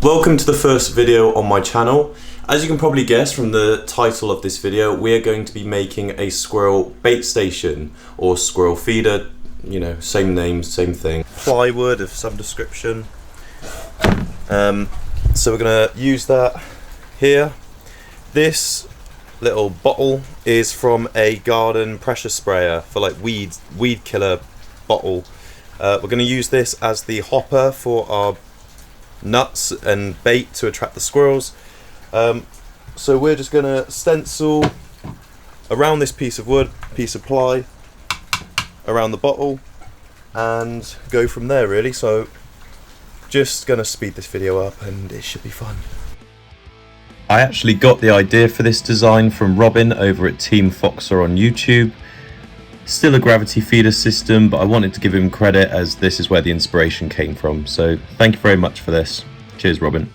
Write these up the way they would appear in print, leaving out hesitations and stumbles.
Welcome to the first video on my channel. As you can probably guess from the title of this video, we are going to be making a squirrel bait station or squirrel feeder, you know, same name, same thing. Plywood of some description. So we're gonna use that here. This little bottle is from a garden pressure sprayer for like weed killer bottle. We're gonna use this as the hopper for our nuts and bait to attract the squirrels. So we're just gonna stencil around this piece of wood, piece of ply, around the bottle, and go from there really. So just gonna speed this video up and it should be fun. I actually got the idea for this design from Robin over at Team Foxer on YouTube. Still a gravity feeder system, but I wanted to give him credit as this is where the inspiration came from. So thank you very much for this. Cheers, Robin.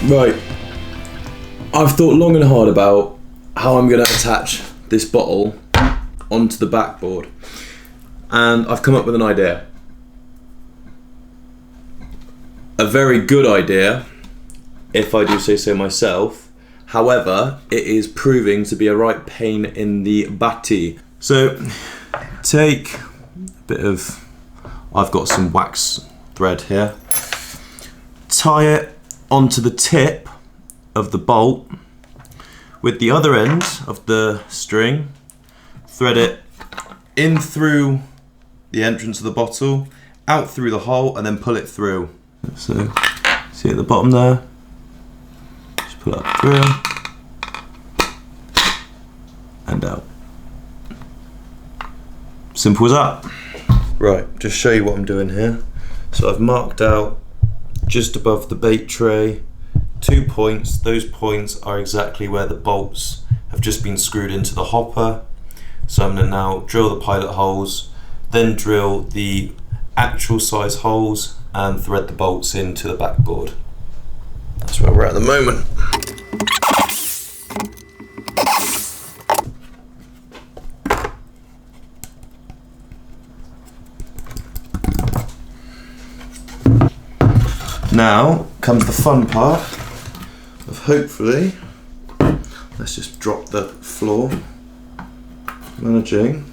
Right, I've thought long and hard about how I'm going to attach this bottle onto the backboard, and I've come up with an idea. A very good idea, if I do say so myself. However, it is proving to be a right pain in the bati. So take a bit of, I've got some wax thread here, tie it onto the tip of the bolt with the other end of the string, thread it in through the entrance of the bottle, out through the hole, and then pull it through. So see at the bottom there, just pull up the drill and out. Simple as that. Right, just show you what I'm doing here. So I've marked out just above the bait tray 2 points. Those points are exactly where the bolts have just been screwed into the hopper. So I'm going to now drill the pilot holes, then drill the actual size holes and thread the bolts into the backboard. That's where we're at the moment. Now comes the fun part of hopefully, let's just drop the floor, managing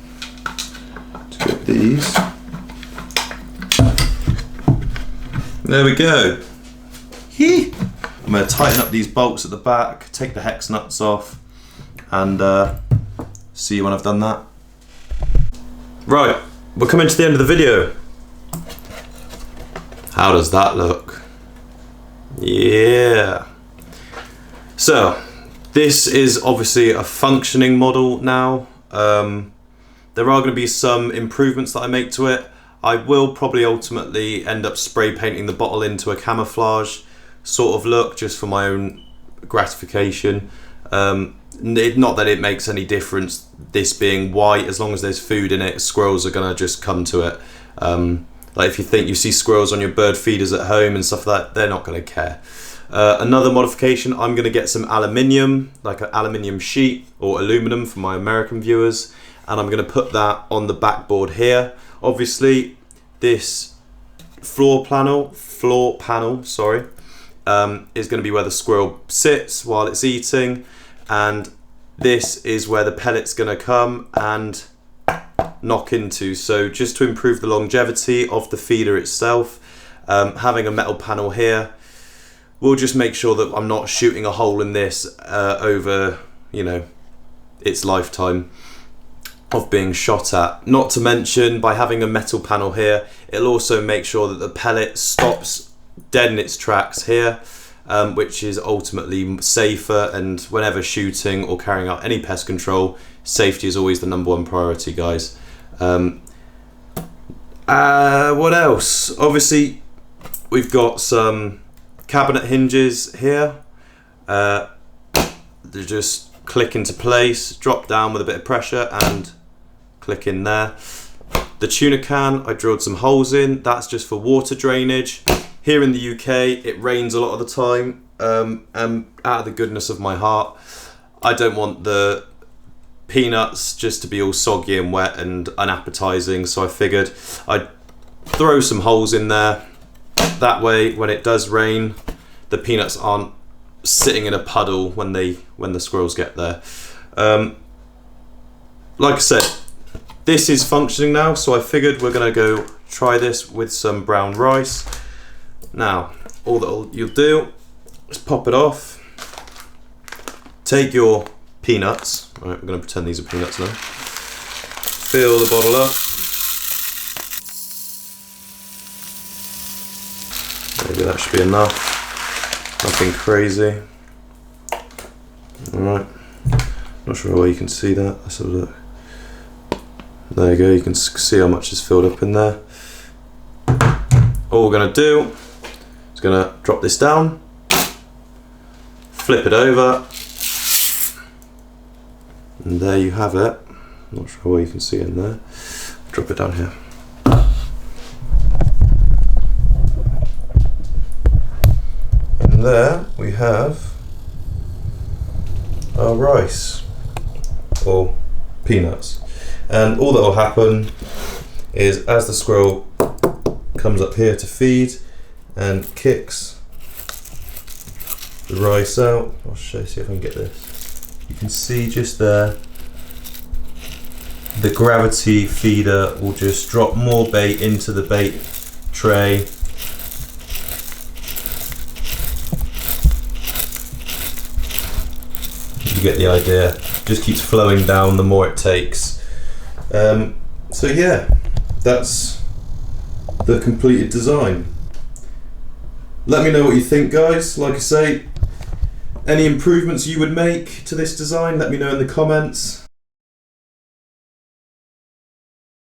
to get these. There we go. I'm going to tighten up these bolts at the back, take the hex nuts off, and see you when I've done that. Right, we're coming to the end of the video. How does that look? Yeah. So, this is obviously a functioning model now. There are going to be some improvements that I make to it. I will probably ultimately end up spray painting the bottle into a camouflage sort of look, just for my own gratification. Not that it makes any difference, this being white. As long as there's food in it, squirrels are going to just come to it. Like if you see squirrels on your bird feeders at home and stuff like that, they're not going to care. Another modification, I'm going to get some aluminium, like an aluminium sheet or aluminum for my American viewers, and I'm going to put that on the backboard here. Obviously, this floor panel, sorry, is going to be where the squirrel sits while it's eating, and this is where the pellet's going to come and knock into. So just to improve the longevity of the feeder itself, having a metal panel here will just make sure that I'm not shooting a hole in this over, its lifetime of being shot at. Not to mention, by having a metal panel here, it'll also make sure that the pellet stops dead in its tracks here, which is ultimately safer, and whenever shooting or carrying out any pest control, safety is always the #1 priority, guys. What else? Obviously, we've got some cabinet hinges here. They just click into place, drop down with a bit of pressure and click in there. The tuna can, I drilled some holes in. That's just for water drainage. Here in the UK, it rains a lot of the time, and out of the goodness of my heart, I don't want the peanuts just to be all soggy and wet and unappetizing, so I figured I'd throw some holes in there. That way, when it does rain, the peanuts aren't sitting in a puddle when the squirrels get there. Like I said, this is functioning now, so I figured we're gonna go try this with some brown rice. Now, all that you'll do is pop it off, take your peanuts, right, we're going to pretend these are peanuts now, fill the bottle up, maybe that should be enough, nothing crazy. Alright, not sure why you can see that, let's have a look. There you go, you can see how much is filled up in there. All we're going to do is going to drop this down, flip it over, and there you have it. Not sure where you can see it in there. Drop it down here. And there we have our rice, or peanuts. And all that will happen is, as the squirrel comes up here to feed and kicks the rice out, I'll see if I can get this. You can see just there, the gravity feeder will just drop more bait into the bait tray. You get the idea. Just keeps flowing down the more it takes. So yeah, that's the completed design. Let me know what you think, guys. Like I say, any improvements you would make to this design, let me know in the comments.